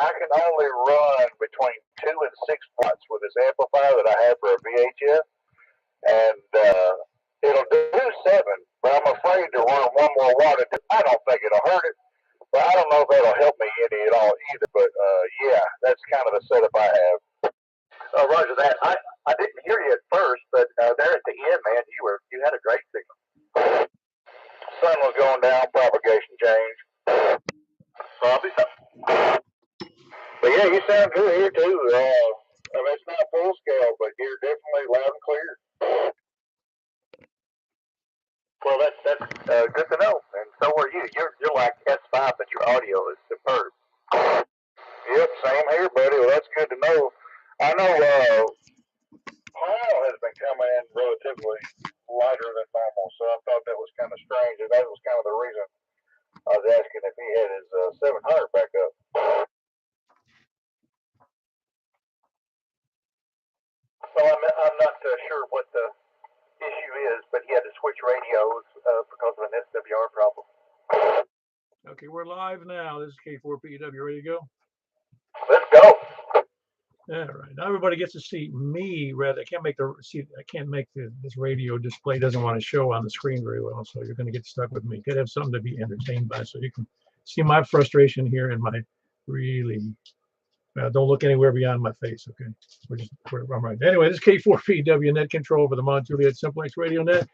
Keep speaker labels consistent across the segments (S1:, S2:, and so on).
S1: I can only run between 2 and 6 watts with this amplifier that I have for a VHF, and it'll do 7, but I'm afraid to run 1 more watt. I don't think it'll hurt it, but I don't know if that'll help me any at all either. But yeah, that's kind of the setup I have. Roger that. I didn't hear you at first, but there at the end, man, you had a great signal. Sun was going down, propagation change. Probably so. But yeah, you sound good here too. I mean, it's not full scale, but you're definitely loud and clear. Well, that's good to know. And so are you. You're like S5, but your audio is superb. Yep, same here, buddy. Well, that's good to know. I know Paul has been coming in relatively lighter than normal, so I thought that was kind of strange, and that was kind of the reason I was asking if he had his 700 back up. So I'm not sure what the issue is, but he had to switch radios because of an SWR problem.
S2: Okay, we're live now. This is K4PW. Ready to go?
S1: Let's go.
S2: All right. Now everybody gets to see me. Rather, I can't make this radio display. Doesn't want to show on the screen very well, so you're going to get stuck with me. You got to have something to be entertained by, so you can see my frustration here and my really. Don't look anywhere beyond my face, okay? I'm right. Anyway, this is K4PW net control for the Mount Juliet Simplex Radio Net.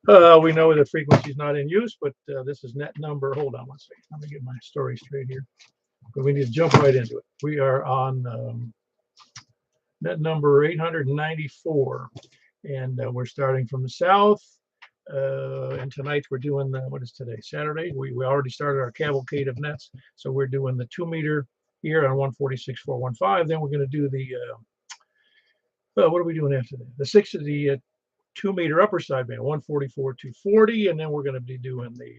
S2: We know the frequency is not in use, but this is net number. Hold on one second. Let me get my story straight here. But we need to jump right into it. We are on net number 894, and we're starting from the south. And tonight we're doing what is today? Saturday. We already started our cavalcade of nets, so we're doing the 2 meter here on 146.415. Then we're going to do the what are we doing after that? The 2 meter upper sideband 144.240, and then we're going to be doing the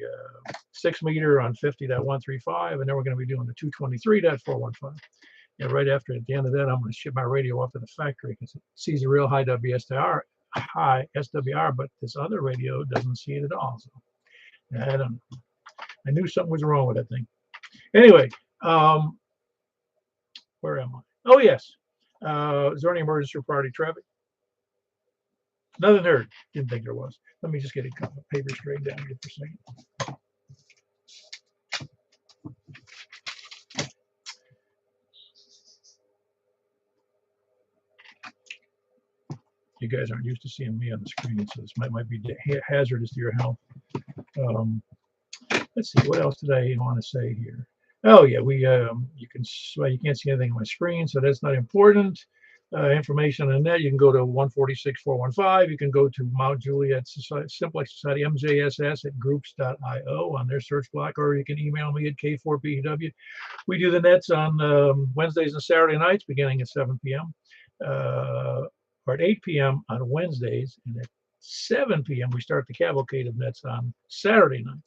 S2: 6 meter on 50.135, and then we're going to be doing the 223.415. And right after, at the end of that, I'm going to ship my radio off to the factory because it sees a real high SWR, but this other radio doesn't see it at all. So I don't know. I knew something was wrong with that thing. Anyway, where am I? Oh, yes. Is there any emergency or priority traffic? Nothing heard. Didn't think there was. Let me just get a couple of papers straight down here for a second. You guys aren't used to seeing me on the screen, so this might be hazardous to your health. Let's see, what else did I want to say here? Oh yeah, you can't see anything on my screen, so that's not important. Information on the net, you can go to 146.415. You can go to Mount Juliet Simplex Society, MJSS at groups.io on their search block, or you can email me at K4PW. We do the nets on Wednesdays and Saturday nights beginning at 7 p.m. Or at 8 p.m. on Wednesdays, and at 7 p.m. we start the cavalcade of nets on Saturday nights.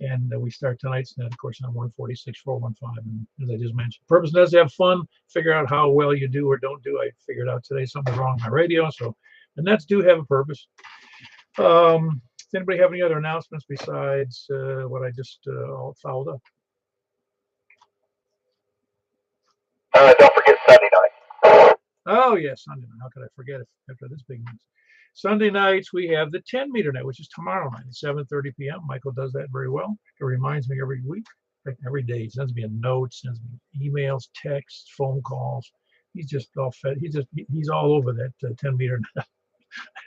S2: And we start tonight's net, of course, on 146.415. And as I just mentioned, purpose is to have fun, figure out how well you do or don't do. I figured out today something's wrong with my radio, so the nets do have a purpose. Does anybody have any other announcements besides what I just followed up?
S1: Don't forget Sunday night.
S2: Oh, yes, Sunday night. How could I forget it after this big news? Sunday nights, we have the 10 meter net, which is tomorrow night at 7:30 p.m. Michael does that very well. It reminds me every week, every day. He sends me a note, sends me emails, texts, phone calls. He's just all fed. He's all over that 10 meter net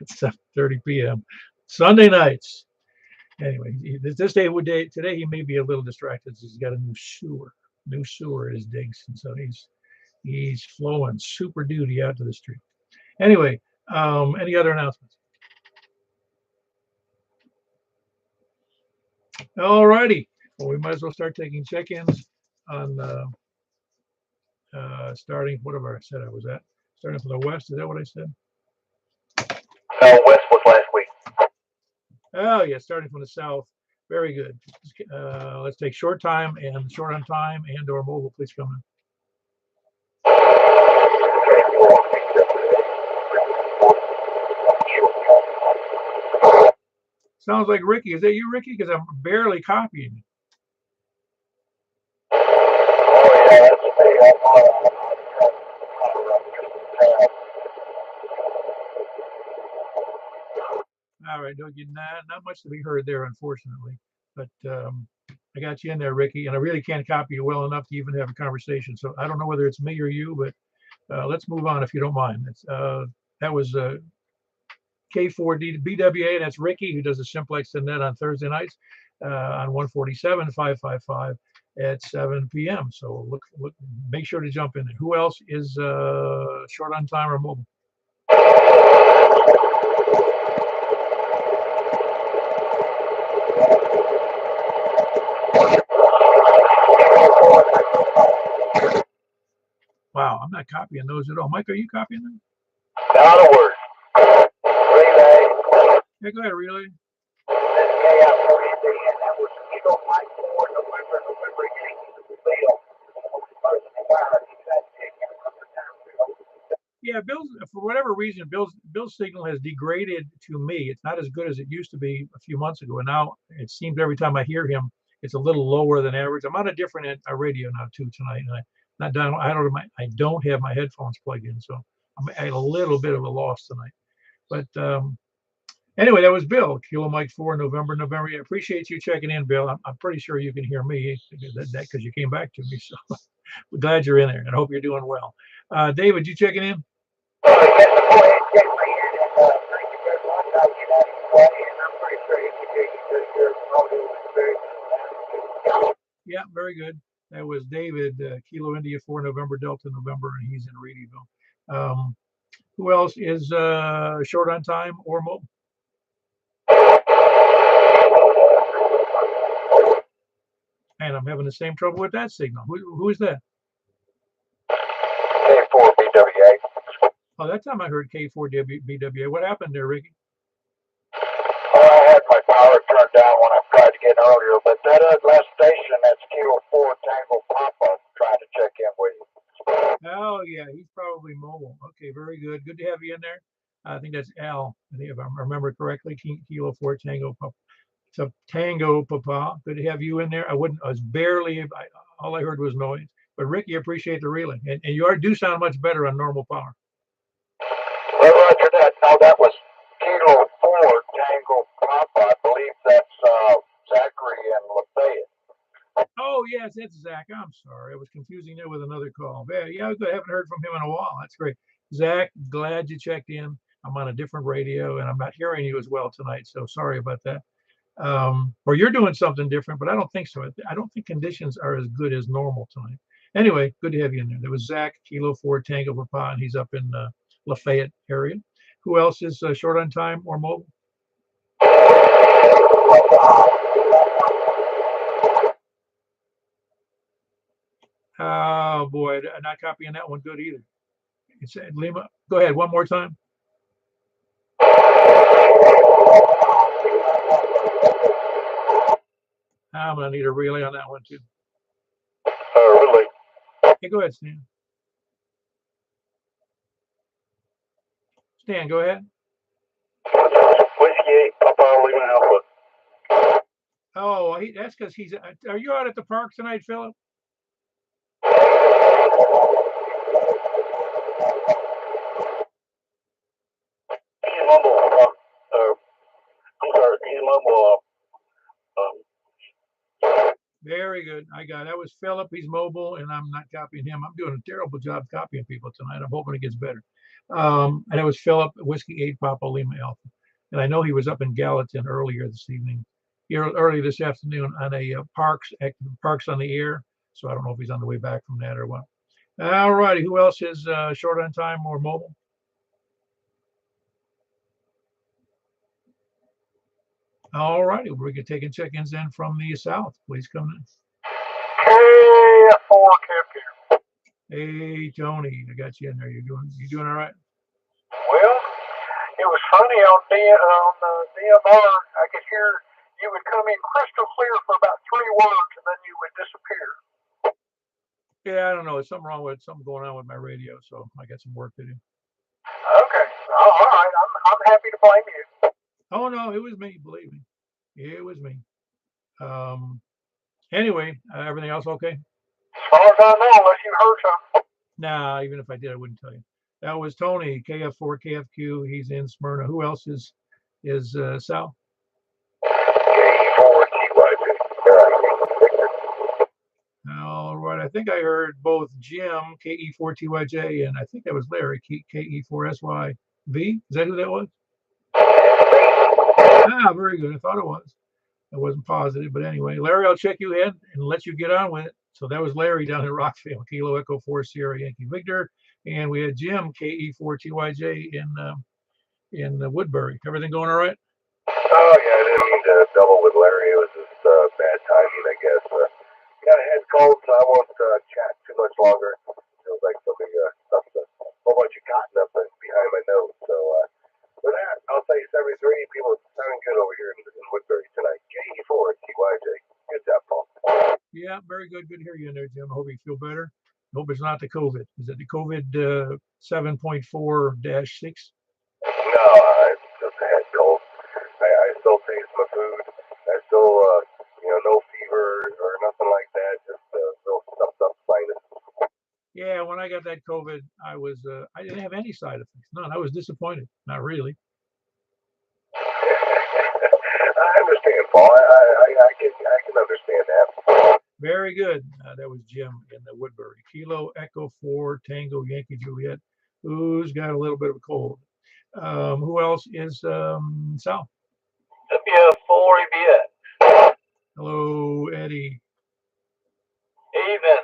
S2: at 7:30 p.m. Sunday nights. Anyway, today he may be a little distracted. He's got a new sewer at his digs, and so he's flowing super duty out to the street. Anyway. Any other announcements? All righty. Well, we might as well start taking check-ins on starting whatever I said I was at. Starting from the west. Is that what I said?
S1: West was last week.
S2: Oh yeah, starting from the south. Very good. Let's take short time and short on time and/or mobile. Please come in. Sounds like Ricky. Is that you, Ricky? Because I'm barely copying.
S1: Oh, yeah, that's
S2: right. No, you not much to be heard there, unfortunately. But I got you in there, Ricky, and I really can't copy you well enough to even have a conversation. So I don't know whether it's me or you, but let's move on if you don't mind. That was K4BWA. That's Ricky, who does the Simplexton Net on Thursday nights on 147 555 at 7 p.m. So look, make sure to jump in there. Who else is short on time or mobile? Wow, I'm not copying those at all. Mike, are you copying them?
S1: Not a word. Relay.
S2: Yeah, go ahead, relay.
S1: This KF40, and that was Eagle Mike 4, November 8th.
S2: Yeah, Bill's, for whatever reason, Bill's signal has degraded to me. It's not as good as it used to be a few months ago, and now it seems every time I hear him, it's a little lower than average. I'm on a different radio now too tonight, and I don't have my headphones plugged in, so I'm at a little bit of a loss tonight. But anyway, that was Bill, Kilo Mike 4, November. I appreciate you checking in, Bill. I'm pretty sure you can hear me because you came back to me. So we're glad you're in there, and I hope you're doing well. David, you checking in? Yeah, very good. That was David, Kilo India 4, November, Delta, November, and he's in Reedyville. Who else is short on time or mobile? And I'm having the same trouble with that signal. Who is that?
S1: K4BWA.
S2: Oh, that time I heard K4BWA. What happened there, Ricky?
S1: Well, I had my power turned down when I tried to get earlier, but that last station, that's Kilo 4 Tango Papa, trying to check in with you.
S2: Oh, yeah, he's probably mobile. Okay, very good. Good to have you in there. I think that's Al, if I remember correctly, Kilo 4 Tango Papa. So Tango Papa, good to have you in there. I was barely, all I heard was noise. But Ricky, appreciate the relay. And you do sound much better on normal power.
S1: Well, Roger that. No, that was Kilo 4 Tango Papa. I believe that's Zachary and Lafayette.
S2: Oh, yes, that's Zach. I'm sorry. I was confusing it with another call. Yeah, I haven't heard from him in a while. That's great. Zach, glad you checked in. I'm on a different radio, and I'm not hearing you as well tonight, so sorry about that. Or you're doing something different, but I don't think so. I don't think conditions are as good as normal tonight. Anyway, good to have you in there. There was Zach, Kilo 4 Tango Papa, and he's up in Lafayette area. Who else is short on time or mobile? Oh boy, I'm not copying that one good either. It's Lima. Go ahead one more time. I'm gonna need a relay on that one too.
S1: Really?
S2: Hey, go ahead, Stan. Stan, go ahead.
S1: Whiskey 8, Papa Lima Alpha.
S2: Oh, that's because he's. Are you out at the park tonight, Philip?
S1: He's mobile. I'm sorry. He's mobile.
S2: Very good. I got it. That was Philip. He's mobile, and I'm not copying him. I'm doing a terrible job copying people tonight. I'm hoping it gets better. And it was Philip, Whiskey 8, Papa Lima Alpha. And I know he was up in Gallatin earlier this evening, early this afternoon on a Parks on the Air. So I don't know if he's on the way back from that or what. All righty. Who else is short on time or mobile? All righty. We're going to take check-ins then from the south. Please come in.
S1: K4 Camp.
S2: Hey, Tony. I got you in there. You doing all right?
S1: Well, it was funny on DMR. I could hear you would come in crystal clear for about 3 words, and then you would disappear.
S2: Yeah, I don't know. There's something going on with my radio, so I got some work to do.
S1: Okay. All right. I'm happy to blame you.
S2: Oh no, it was me. Believe me, it was me. Anyway, everything else okay?
S1: As far as I know, unless you heard something.
S2: Nah, even if I did, I wouldn't tell you. That was Tony, KF4, KFQ. He's in Smyrna. Who else is is Sal? All right. I think I heard both Jim, KE4TYJ, and I think that was Larry, KE4SYV. Is that who that was? Ah, very good. I thought it was. I wasn't positive, but anyway, Larry, I'll check you in and let you get on with it. So that was Larry down in Rockville, Kilo Echo 4 Sierra Yankee Victor, and we had Jim, KE4TYJ, in Woodbury. Everything going all right?
S1: Oh, yeah, I didn't mean to double with Larry. It was just bad timing, I guess. Got a head cold, so I won't chat too much longer. Feels like something stuff's a whole bunch of cotton up behind my nose. So with that, I'll say 73. People sounding good over here in Woodbury tonight. KE4 TYJ. Good job, Paul.
S2: Yeah, very good. Good to hear you in there, Jim. I hope you feel better. I hope it's not the COVID. Is it the COVID 7.4-6?
S1: No, it's just a head cold. I still taste my food. I still, no fever or nothing like that. Just real stuffed up sinus.
S2: Yeah, when I got that COVID, I didn't have any side effects. None. I was disappointed. Not really.
S1: I understand, Paul. I can understand that.
S2: Very good. That was Jim in the Woodbury. Kilo Echo 4 Tango Yankee Juliet. Who's got a little bit of a cold? Who else is Sal?
S3: W4 EBS.
S2: Hello, Eddie.
S3: Evening.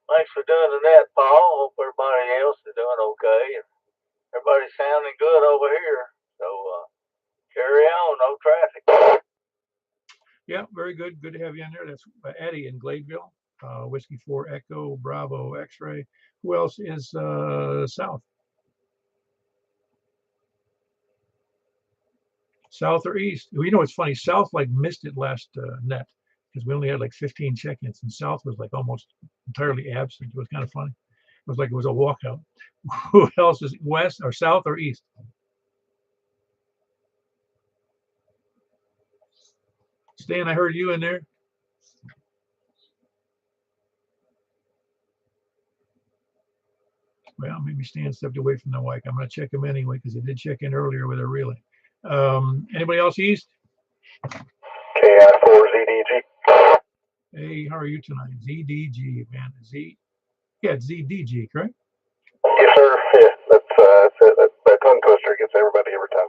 S3: Thanks for doing the net, Paul. Hope everybody else is doing okay. Everybody's sounding good over here. So carry on. No traffic.
S2: Yeah, very good. Good to have you in there. That's Eddie in Gladeville. Whiskey 4 Echo Bravo X-ray. Who else is South? South or East? Well, you know, it's funny. South like missed it last net because we only had like 15 check-ins, and South was like almost entirely absent. It was kind of funny. It was like it was a walkout. Who else is West or South or East? Stan, I heard you in there. Well, maybe Stan stepped away from the mic. I'm going to check him anyway because he did check in earlier with a relay. Anybody else East?
S1: KI4ZDG.
S2: Hey, how are you tonight? ZDG, man. Yeah, it's ZDG, correct?
S1: Yes, sir. Yeah, that's it. That tongue twister gets everybody every time.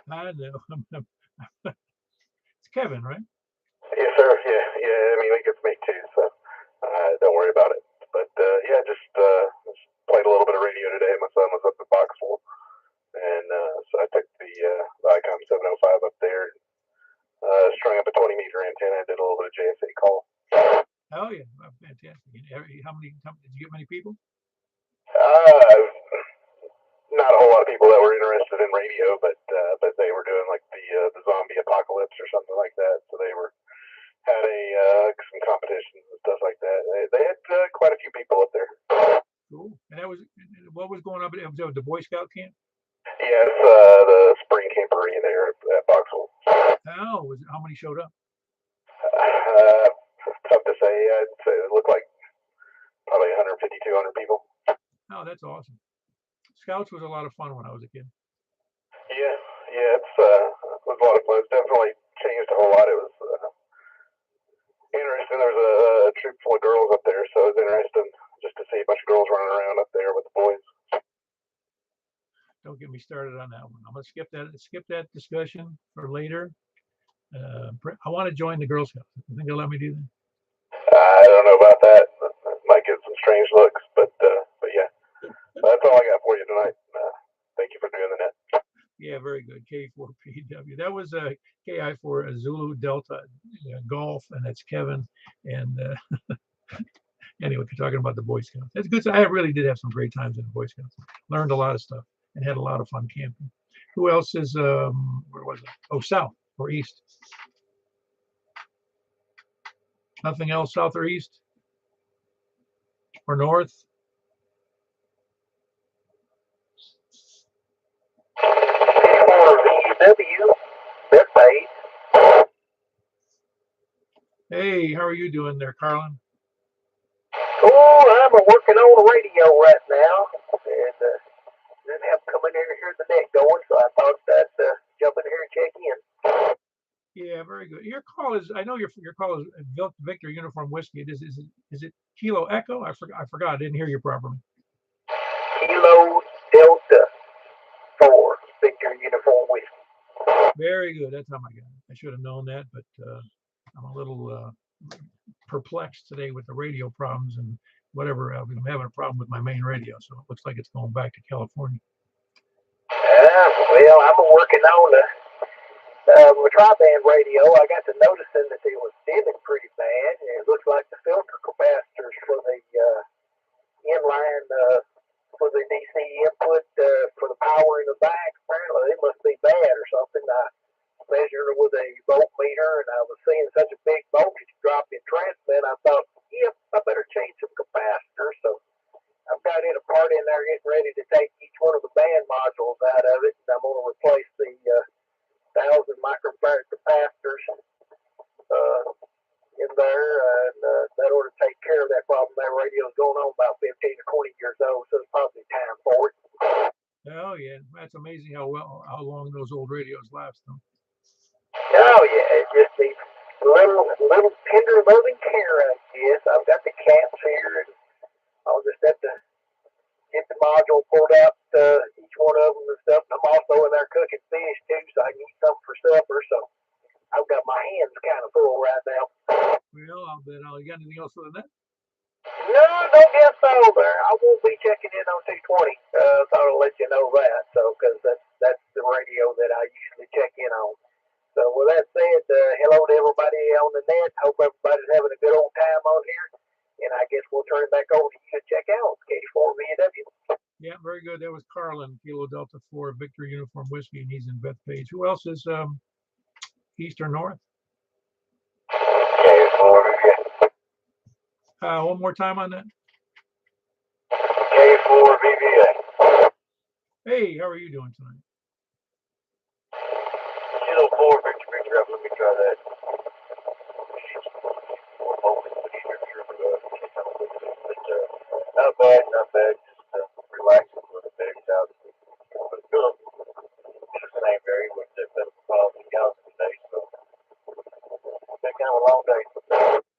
S2: I know. It's Kevin, right?
S1: Yes, sir. Yeah. I mean, it gets me too, so don't worry about it. But yeah, just played a little bit of radio today. My son was up at Boxville, and so I took the Icon 705 up there, strung up a 20-meter antenna, did a little bit of JSA call.
S2: Oh yeah, fantastic. How many? Did you get many people?
S1: Not a whole lot of people that were interested in radio, but they were doing like the zombie apocalypse or something like that. So they had some competitions and stuff like that. They had quite a few people up there.
S2: Cool. And what was going on? It was the Boy Scout camp.
S1: Yes, the spring camperine there at Boxville.
S2: Oh, how many showed up?
S1: Tough to say. I'd say it looked like probably 150, 200 people.
S2: Oh, that's awesome. Scouts was a lot of fun when I was a kid.
S1: Yeah, it was a lot of fun. It's definitely changed a whole lot. It was interesting. There was a troop full of girls up there, so it was interesting just to see a bunch of girls running around up there with the boys.
S2: Don't get me started on that one. I'm gonna skip that discussion for later. I want to join the Girl Scouts. You think they'll let me do that?
S1: I don't know about that. Might get some strange looks, but yeah. That's all I got for you tonight. Thank you for doing the net.
S2: Yeah, very good. K4PW. That was KI for Zulu Delta Golf, and that's Kevin. And anyway, we're talking about the Boy Scouts. That's good. I really did have some great times in the Boy Scouts. Learned a lot of stuff and had a lot of fun camping. Who else is where was it? Oh, South or East? Nothing else South or East? Or North?
S1: KI4VW. That's right.
S2: Hey, how are you doing there, Carlin?
S1: Oh, I'm working on the radio right now, and then have come in here and hear the net going, so I thought I'd jump in here and check
S2: Very good. Your call is, I know your call is Victor Uniform Whiskey. Is it Kilo Echo? I forgot. I didn't hear you properly.
S1: Kilo Delta 4, Victor Uniform Whiskey.
S2: Very good. That's how I got it. I should have known that, but I'm a little perplexed today with the radio problems and whatever. I'm having a problem with my main radio, so it looks like it's going back to California.
S1: Well, I'm working on my tri-band radio. I got to noticing that it was dimming pretty bad, and it looks like the filter capacitors for the inline for the DC input for the power in the back, apparently they must be bad or something. I measured it with a voltmeter, and I was seeing such a big voltage drop in transmit. I thought, yep, I better change some capacitors. So I've got in a part in there getting ready to take each one of the band modules out of it, and I'm going to replace the 1,000 microfarad capacitors in there, and that ought to take care of that problem. That radio's going on about 15 or 20 years old, so it's probably time for it.
S2: Oh yeah, that's amazing how long those old radios last, though.
S1: Oh yeah, it just needs a little tender loving care, I guess. I've got the caps here, and I'll just have to get the module pulled out, each one of them and stuff. I'm also in there cooking fish too, so I can eat something for supper. So I've got my hands kind of full right now.
S2: Well, I'll bet. You got anything else for the net?
S1: No, don't get so there. I won't be checking in on 220. Thought I'd let you know that. So, because that's the radio that I usually check in on. So, with that said, hello to everybody on the net. Hope everybody's having a good old time on here. And I guess we'll turn it back over to you to check out K4 VW.
S2: Yeah, very good. That was Carlin, Kilo Delta 4, Victor Uniform Whiskey, and he's in Bethpage. Who else is east or north?
S1: K4 VW.
S2: One more time on that.
S1: K4 VVA.
S2: Hey, how are you doing tonight?
S1: Kilo 4 Victor, let me try that. Not bad, not bad. Just relaxing with the bags out. But still in the same area with the problems today. So it's been kind of a long day.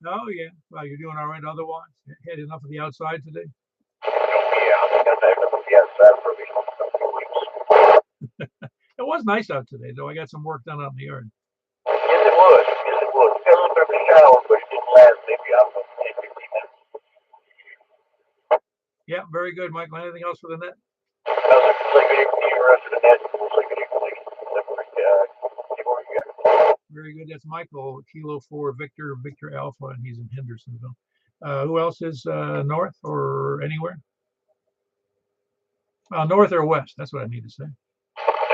S2: Oh yeah. Well, you're doing all right otherwise. Had enough of the outside today?
S1: Yeah, I think I've had enough of the outside for a few weeks.
S2: It was nice out today, though. I got some work done out in the yard.
S1: Yes, it was. Yes, it was. Got a little bit of a shower, but it didn't last maybe out for 10, 15 minutes.
S2: Yeah, very good, Michael. Anything else for the net?
S1: I was like, good evening to you, rest of the net. We'll say good evening.
S2: Very good. That's Michael, Kilo 4, Victor Alpha, and he's in Hendersonville. Who else is north or anywhere? North or west? That's what I need to say.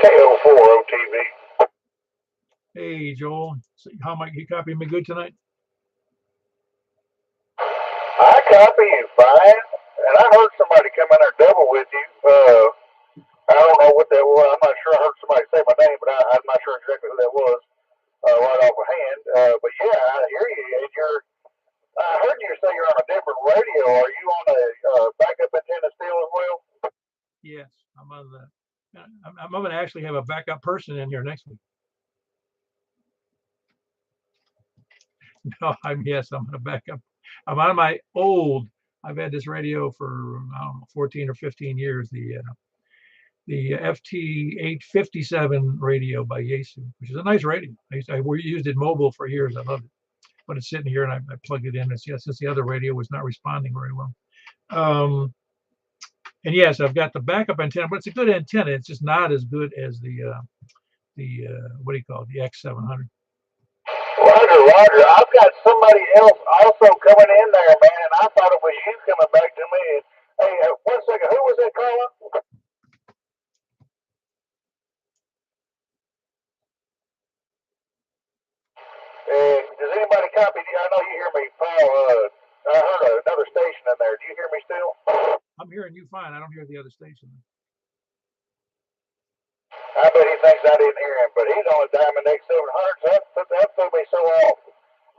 S1: KO4 OTV.
S2: Hey, Joel. So how might you copy me good tonight?
S1: I copy you fine. And I heard somebody come in there double with you. I don't know what that was. I'm not sure. I heard somebody say my name, but I'm not sure exactly who that was right off of hand. But yeah, I hear you. And I heard you say you're on a different radio. Are you on a backup antenna still as well?
S2: Yes, I'm on the. I'm going to actually have a backup person in here next week. No, yes, I'm on a backup. I'm on my old. I've had this radio for I don't know 14 or 15 years. The FT857 radio by Yaesu, which is a nice radio. We used it mobile for years. I loved it, but it's sitting here and I plugged it in. Since the other radio was not responding very well. And yes, I've got the backup antenna, but it's a good antenna. It's just not as good as the what do you call it, the X700.
S1: Roger. I've got somebody else also coming in there, man, and I thought it was you coming back to me. And, hey, 1 second, who was that calling? Does anybody copy? I know you hear me, Paul. I heard another station in there. Do you hear me still?
S2: I'm hearing you fine. I don't hear the other station.
S1: I bet he thinks I didn't hear him, but he's on a Diamond X700, so that threw me so off.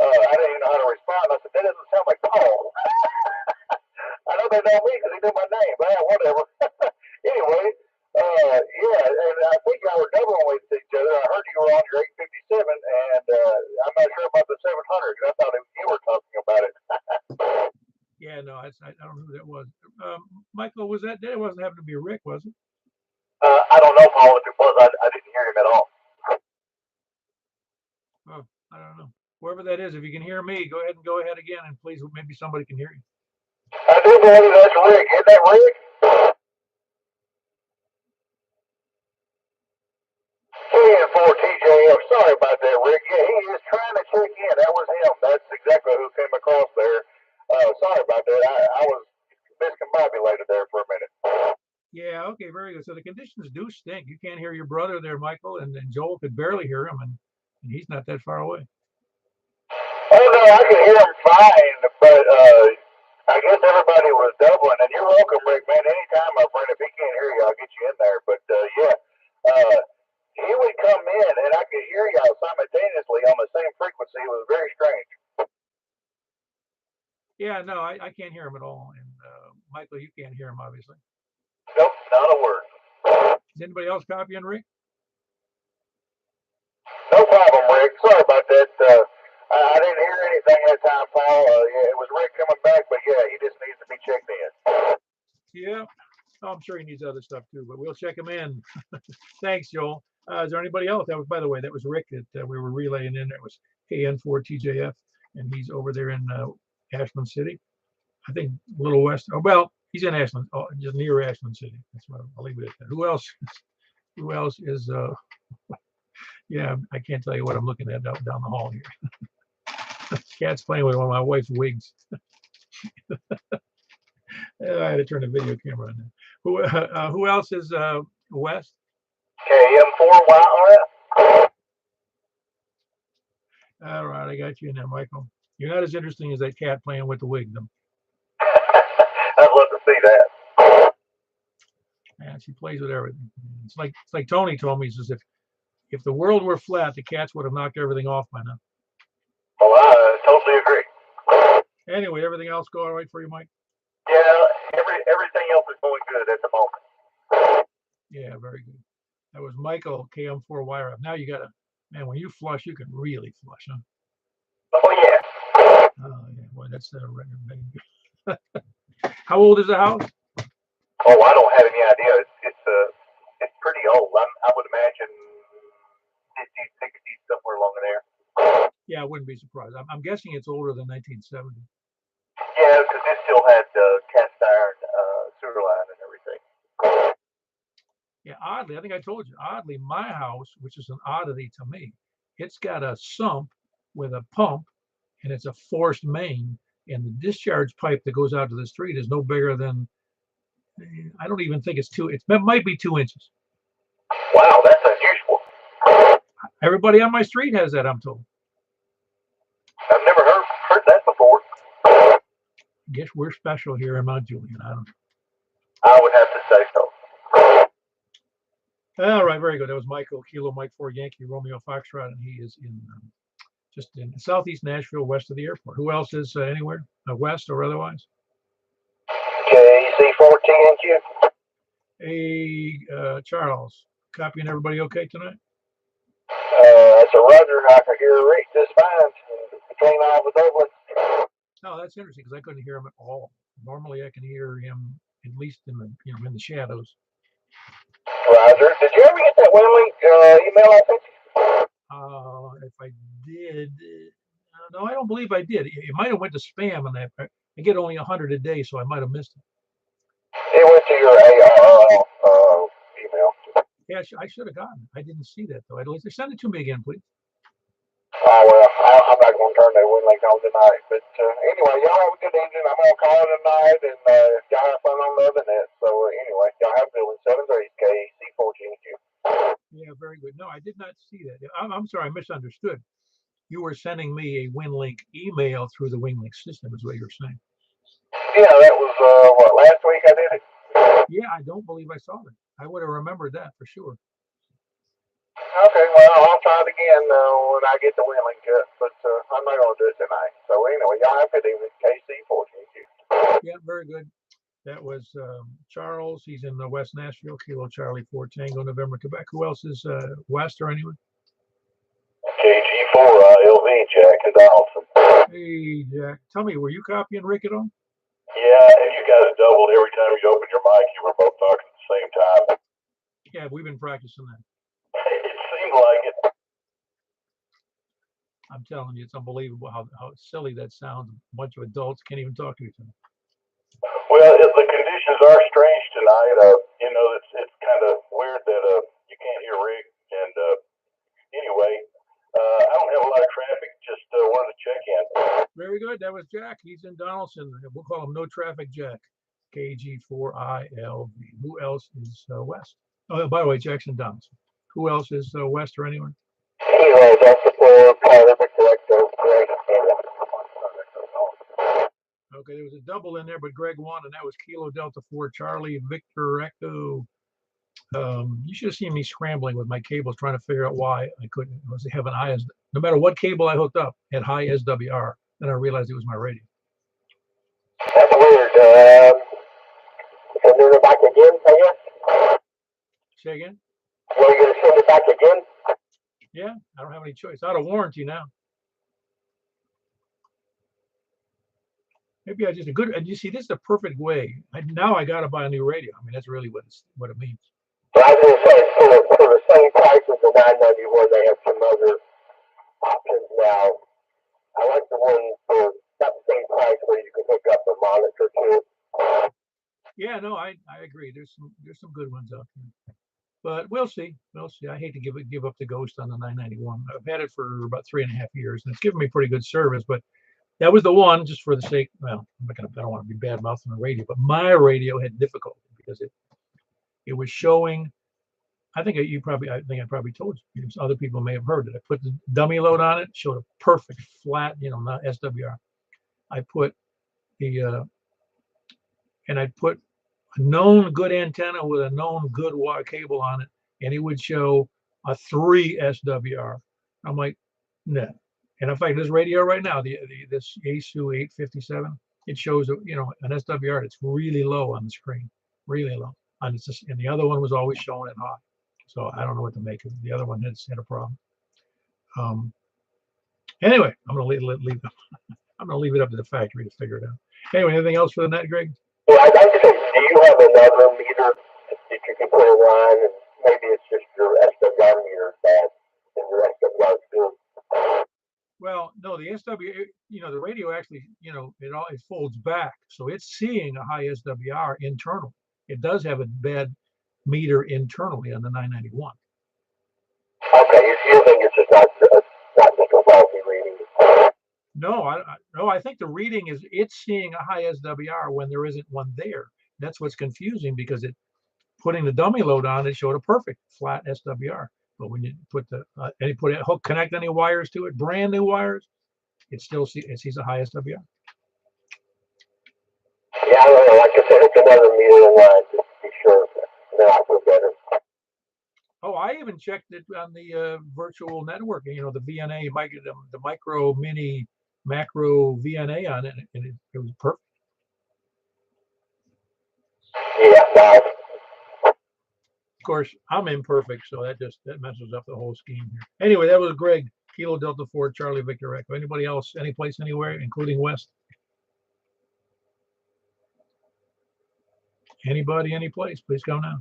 S1: I didn't even know how to respond. I said, that doesn't sound like Paul. I know they know me because he knew my name, but whatever. Anyway, yeah, and I think y'all were doubling with each other. I heard you were on your 857, and I'm
S2: Michael, was that day? It wasn't having to be Rick, was it?
S1: I don't know, Paul, if it was. I didn't hear him at all.
S2: Oh, I don't know. Whoever that is, if you can hear me, go ahead again, and please, maybe somebody can hear you.
S1: I do believe that's Rick. Isn't that Rick? KN4TJF. Sorry about that, Rick. Yeah, he is trying to check in. That was him. That's exactly who came across there. Sorry about that. I was discombobulated there for a minute.
S2: Yeah, okay, very good. So the conditions do stink. You can't hear your brother there, Michael, and Joel could barely hear him, and he's not that far away.
S1: Oh, no, I can hear him fine, but I guess everybody was doubling. And you're welcome, Rick, man. Anytime, my friend, if he can't hear you, I'll get you in there. But, yeah, he would come in, and I could hear y'all simultaneously on the same frequency. It was very strange.
S2: Yeah, no, I can't hear him at all. And Michael, you can't hear him, obviously.
S1: Nope, not a word.
S2: Is anybody else copying, Rick?
S1: No problem, Rick. Sorry about that. I didn't hear anything that time, Paul. Yeah, it was Rick coming back, but yeah, he just needs to be checked in.
S2: Yeah, oh, I'm sure he needs other stuff too, but we'll check him in. Thanks, Joel. Is there anybody else? That was, by the way, that was Rick that we were relaying in. It was KN4TJF, and he's over there in Ashland City. I think a little west. Oh, well, he's in Ashland, just near Ashland City. That's what I'll leave it at that. Who else? Who else is? Yeah, I can't tell you what I'm looking at down the hall here. Cat's playing with one of my wife's wigs. I had to turn the video camera on there. Who else is West?
S1: KM4YRF.
S2: All right, I got you in there, Michael. You're not as interesting as that cat playing with the wig, though.
S1: I'd love to see that.
S2: And she plays with everything. It's like Tony told me. He says if the world were flat, the cats would have knocked everything off by now.
S1: Well, I totally agree.
S2: Anyway, everything else go all right for you, Mike?
S1: Yeah, everything else is going good at the moment.
S2: Yeah, very good. That was Michael, KM4YRF. Now you got to, man, when you flush, you can really flush, huh?
S1: Oh, yeah.
S2: Oh, yeah, boy, that's a record, baby. How old is the house?
S1: Oh, I don't have any idea. It's pretty old. I would imagine 50s, 60s, somewhere along in there.
S2: Yeah, I wouldn't be surprised. I'm guessing it's older than 1970.
S1: Yeah, because it still had cast iron sewer line and everything.
S2: Yeah, oddly, I think I told you, oddly, my house, which is an oddity to me, it's got a sump with a pump, and it's a forced main, and the discharge pipe that goes out to the street is no bigger than, I don't even think it's it might be 2 inches.
S1: Wow, that's unusual.
S2: Everybody on my street has that, I'm told.
S1: I've never heard that before.
S2: I guess we're special here in Mount Juliet. I don't know.
S1: I would have to say so.
S2: All right, very good. That was Michael, Kilo Mike 4 Yankee Romeo Foxtrot, and he is in just in southeast Nashville, west of the airport. Who else is anywhere west or otherwise?
S1: KC14NQ.
S2: Hey, Charles, copying everybody okay tonight?
S1: That's a Roger. I could hear Rick just fine between all the doublets.
S2: Oh, that's interesting because I couldn't hear him at all. Normally, I can hear him at least in the in the shadows.
S1: Roger. Did you ever get that WinLink email I sent you?
S2: If I did, no, I don't believe I did. It might have went to spam, and I get only 100 a day, so I might have missed it.
S1: It went to your ARL email.
S2: Yeah, I should have gotten it. I didn't see that though. Send it to me again, please.
S1: Oh, well, I'm not going to turn that WinLink on tonight. But anyway, y'all have a good evening. I'm going to call it a night, and y'all have fun on the other net. So anyway, y'all have a good one. 7 3 KC14Q.
S2: Yeah, very good. No, I did not see that. I'm sorry, I misunderstood. You were sending me a WinLink email through the WinLink system, is what you were saying.
S1: Yeah, that was, last week I did it?
S2: Yeah, I don't believe I saw it. I would have remembered that for sure.
S1: Okay, well, I'll try it again when I get the WinLink cut, but I'm not going to do it tonight. So anyway, y'all have a good evening. KC14Q.
S2: Yeah, very good. That was Charles. He's in the West Nashville, Kilo Charlie 4 Tango, November, Quebec. Who else is West or anyone?
S1: KG4 LV, Jack. Is awesome.
S2: Hey, Jack. Tell me, were you copying Rick at all?
S1: Yeah, and you got it doubled every time you open your mic. You were both talking at the same time.
S2: Yeah, we've been practicing that.
S1: It seemed like it.
S2: I'm telling you, it's unbelievable how silly that sounds. A bunch of adults can't even talk to each other.
S1: Well, the conditions are strange tonight. You know, it's kind of weird that you can't hear Rick. And anyway, I don't have a lot of traffic. Just wanted to check in.
S2: Very good. That was Jack. He's in Donaldson. We'll call him No Traffic Jack. KG4ILV. Who else is west? Oh, by the way, Jackson Donaldson. Who else is west or anywhere?
S1: Anyway, that's the floor.
S2: Okay, there was a double in there, but Greg won, and that was Kilo Delta 4 Charlie Victor Echo. You should have seen me scrambling with my cables trying to figure out why I couldn't have an IS. No matter what cable I hooked up, had high SWR. Then I realized it was my radio.
S1: That's weird. Send it back again, I guess?
S2: Say again?
S1: Well, you going to send it back again?
S2: Yeah, I don't have any choice. Out of warranty now. Maybe I just a good. And you see, this is the perfect way. Now I got to buy a new radio. I mean, that's really what it means.
S1: Well, I was going to say, for the same price as the 991, they have some other options now. I like the one for about the same price where you can hook up a monitor too.
S2: Yeah, no, I agree. There's some good ones out there, but we'll see. We'll see. I hate to give up the ghost on the 991. I've had it for about 3.5 years, and it's given me pretty good service. But that was the one, just for the sake. Well, I don't want to be bad mouthing the radio, but my radio had difficulty because it was showing. I think I probably told you. Other people may have heard it. I put the dummy load on it, showed a perfect flat, not SWR. I put and I put a known good antenna with a known good wire cable on it, and it would show a 3 SWR. I'm like, no. And in fact, this radio right now, this Yaesu 857, it shows an SWR that's really low on the screen, really low. And the other one was always showing it high. So I don't know what to make of it. The other one had a problem. Anyway, I'm gonna leave it up to the factory to figure it out. Anyway, anything else for the net, Greg?
S1: Yeah, I'd like to say, do you have another meter that you can put in line, and maybe it's just your SWR meter is bad, and your SWR is good?
S2: Well, no, the SWR, the radio actually, it folds back, so it's seeing a high SWR internal. It does have a bad meter internally on the 991.
S1: Okay, you think it's just not just a faulty reading?
S2: No, I think the reading is it's seeing a high SWR when there isn't one there. That's what's confusing because putting the dummy load on, it showed a perfect flat SWR. But when you put connect any wires to it, brand new wires, it sees a high SWR.
S1: Yeah, I don't know. Like I said, it's another meter in line just to be sure. Then I feel better.
S2: Oh, I even checked it on the virtual network. The VNA, the micro, mini, macro VNA on it, and it was perfect.
S1: Yeah, nice.
S2: Of course, I'm imperfect, so that messes up the whole scheme here. Anyway, that was Greg, Kilo Delta 4 Charlie Victor Echo. Anybody else, any place, anywhere, including West? Anybody, any place? Please go now.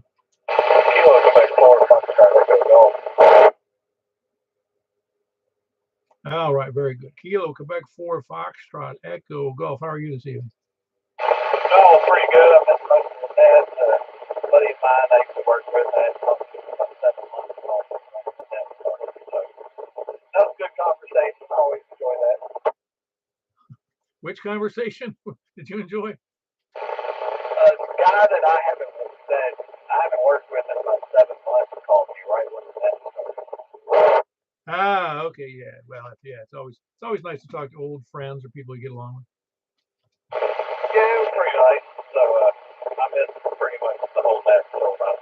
S2: All right, very good. Kilo Quebec 4 Foxtrot Echo Golf. How are you this evening?
S3: Oh, pretty good. I've been listening to that. A buddy of mine I used to work with that about 7 months ago. That was a good conversation. I always enjoy that.
S2: Which conversation did you enjoy?
S3: The guy that I haven't worked with in about 7 months called me right when the net started.
S2: Ah, okay, yeah. Well, yeah, it's always nice to talk to old friends or people you get along with.
S3: Yeah, it was pretty nice. So I missed pretty much the whole net till about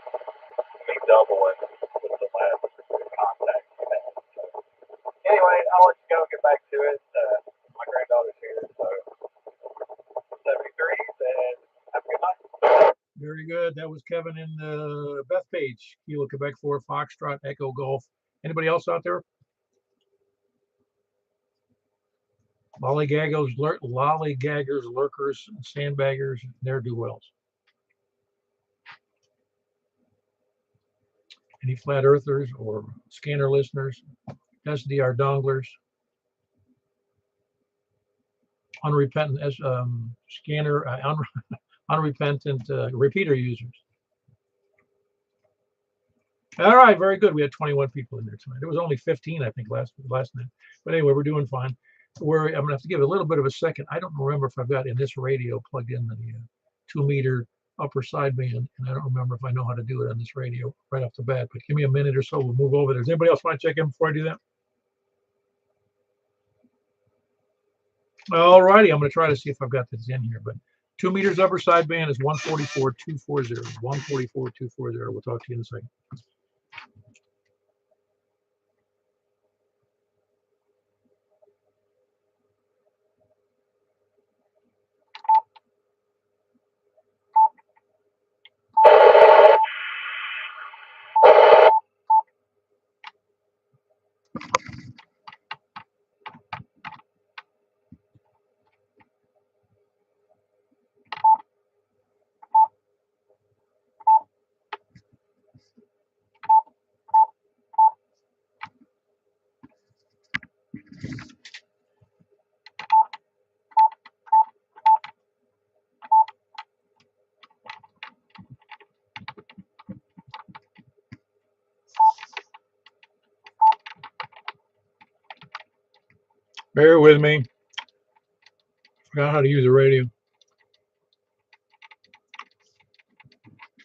S3: me doubling with the last contact we had. So anyway, I'll let you go get back to it. My granddaughter's here, so 73, and have a good night.
S2: Very good. That was Kevin in Bethpage, Kilo Quebec 4 Foxtrot Echo Golf. Anybody else out there? Lollygaggers, lurkers, sandbaggers, ne'er-do-wells. Any flat earthers or scanner listeners, SDR donglers, unrepentant scanner, unrepentant repeater users. All right, very good. We had 21 people in there tonight. There was only 15, I think, last night. But anyway, we're doing fine. I'm gonna have to give it a little bit of a second. I don't remember if I've got in this radio plugged in the 2-meter upper sideband, and I don't remember if I know how to do it on this radio right off the bat. But give me a minute or so. We'll move over there. Does anybody else want to check in before I do that? All righty, I'm going to try to see if I've got this in here. But 2 meters upper sideband is 144.240. 144.240. We'll talk to you in a second. Bear with me. Forgot how to use the radio.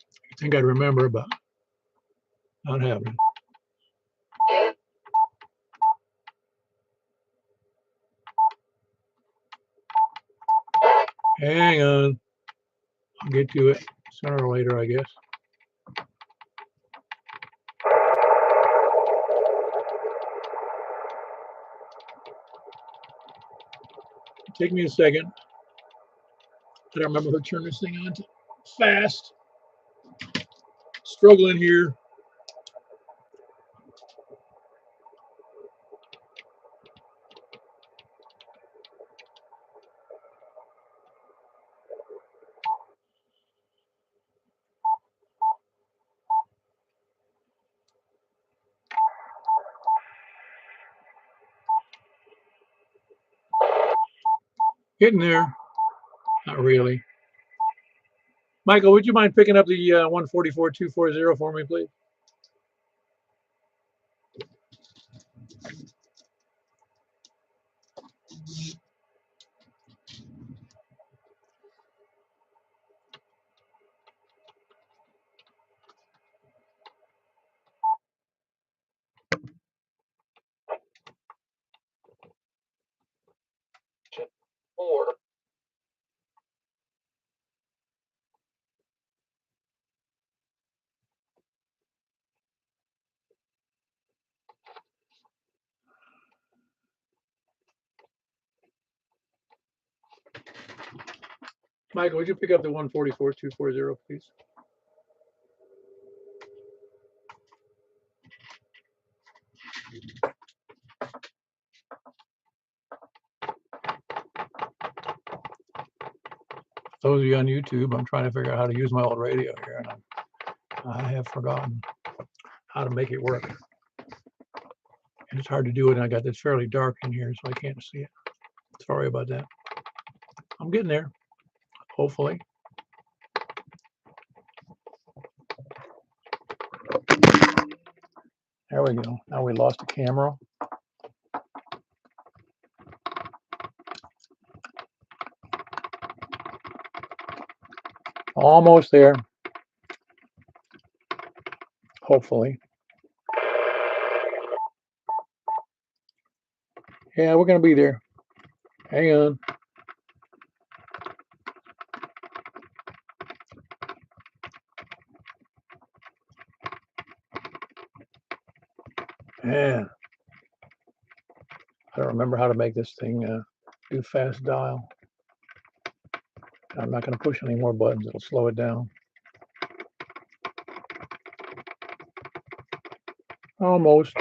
S2: I think I'd remember, but not happening. Hang on. I'll get to it sooner or later, I guess. Take me a second. I don't remember how to turn this thing on fast. Struggling here. Getting there. Not really. Michael, would you mind picking up the 144.240 for me, please?
S3: Four.
S2: Michael, would you pick up the 144.240, please? Those of you on YouTube, I'm trying to figure out how to use my old radio here, and I have forgotten how to make it work. And it's hard to do it, and I got this fairly dark in here, so I can't see it. Sorry about that. I'm getting there, hopefully. There we go. Now we lost the camera. Almost there. Hopefully. Yeah, we're going to be there. Hang on. Yeah. I don't remember how to make this thing do fast dial. I'm not going to push any more buttons. It'll slow it down. Almost.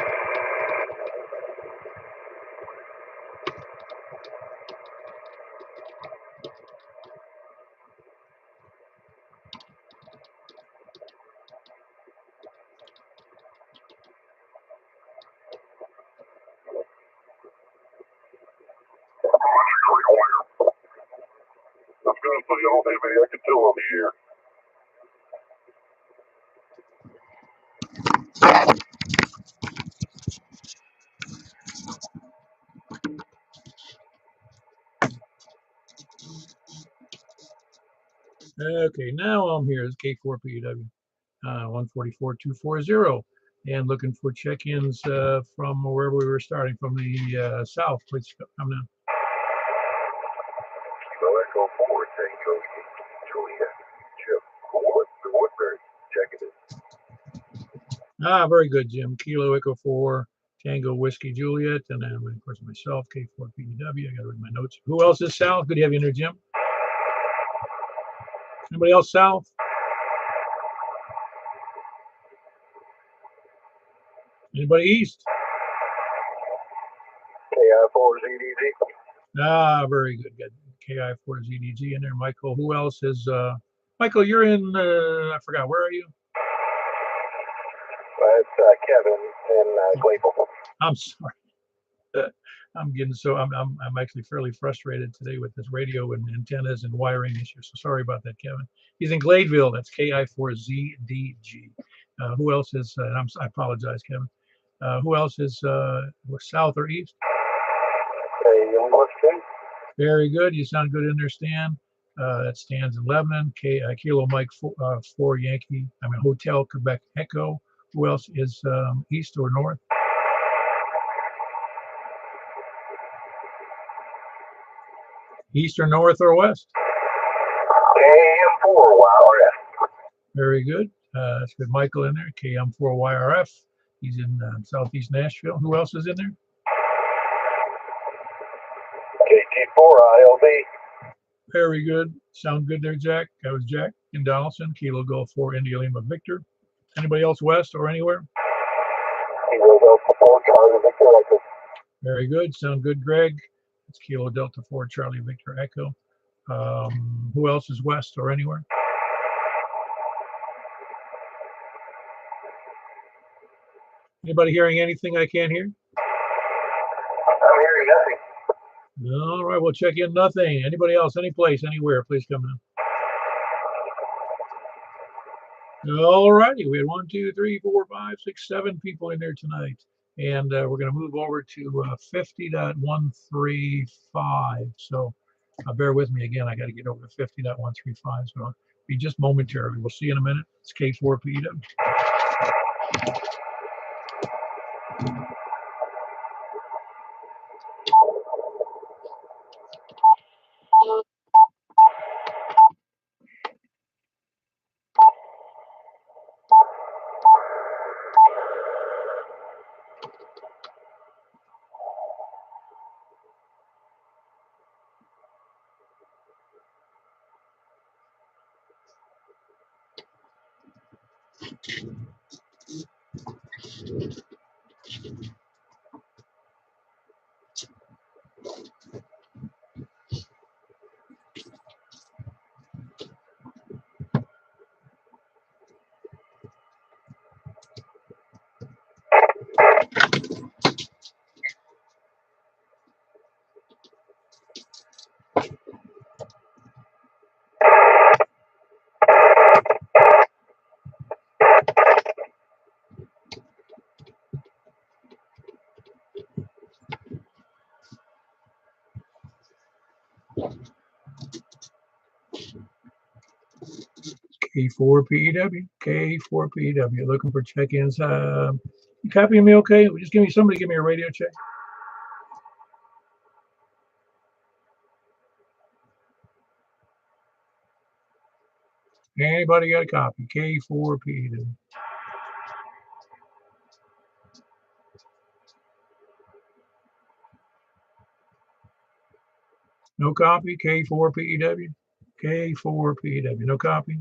S1: so you don't have any, I can tell on the air.
S2: Okay, now I'm here. It's K4PW 144240, and looking for check-ins from wherever we were starting, from the south. Please come now.
S1: Kilo Echo 4, Tango Juliet, Chip, Woodbury, checking it.
S2: Very good, Jim. Kilo Echo 4, Tango Whiskey Juliet, and then of course myself, K4PW. I got to read my notes. Who else is south? Good to have you in there, Jim. Anybody else south? Anybody east?
S1: KI4ZDG.
S2: Very good. Got KI4ZDG in there. Michael, who else is, Michael, you're in, I forgot, where are you?
S1: It's Kevin in Claypool.
S2: I'm sorry. I'm actually fairly frustrated today with this radio and antennas and wiring issues. So sorry about that, Kevin. He's in Gladeville. That's KI4ZDG. Who else is, I apologize, Kevin. Who else is south or east? Very good. You sound good in there, Stan. That Stan's in Lebanon. Kilo Mike 4 Yankee. Hotel Quebec Echo. Who else is east or north? East or north or west?
S1: KM4 YRF.
S2: Very good. That's good. Michael in there. KM4 YRF. He's in southeast Nashville. Who else is in there?
S1: KG4 ILV.
S2: Very good. Sound good there, Jack. That was Jack in Donaldson. Kilo Golf 4 India Lima Victor. Anybody else west or anywhere?
S1: Kilo Delta 4 Charlie Victor Echo.
S2: Very good. Sound good, Greg. It's Kilo Delta 4 Charlie Victor Echo. Who else is west or anywhere? Anybody hearing anything I can't hear?
S1: I'm hearing nothing.
S2: All right, we'll check in. Nothing. Anybody else? Any place, anywhere? Please come in. All righty. We had 1, 2, 3, 4, 5, 6, 7 people in there tonight. And we're going to move over to 50.135. So bear with me again. I got to get over to 50.135. So I'll be just momentarily. We'll see you in a minute. It's K4PW. K4PW, K4PW, looking for check-ins. You copying me okay? Just somebody give me a radio check. Anybody got a copy? K4PW. No copy? K4PW? K4PW, no copy?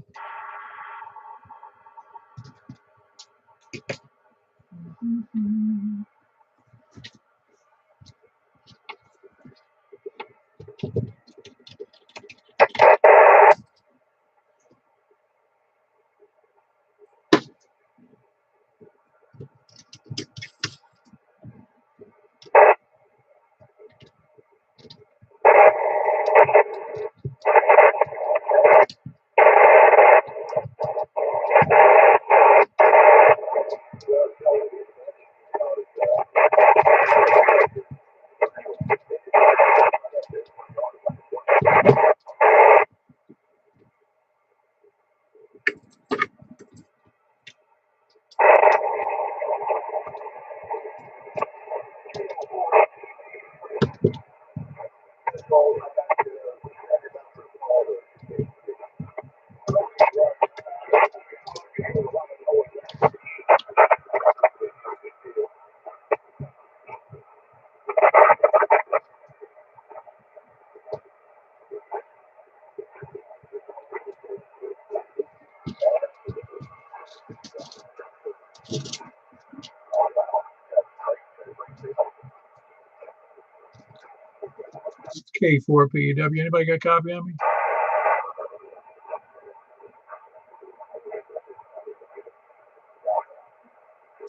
S2: K4PEW. Anybody got a copy on me?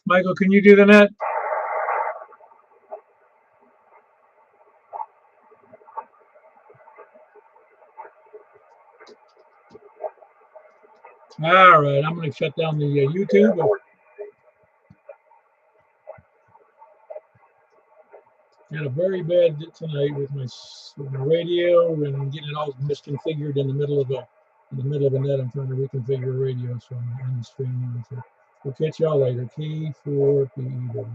S2: Michael, can you do the net? All right, I'm going to shut down the YouTube. Had a very bad tonight with my radio and getting it all misconfigured in the middle of a net. I'm trying to reconfigure a radio, so I'm on the stream now. So we'll catch y'all later. K4PEW.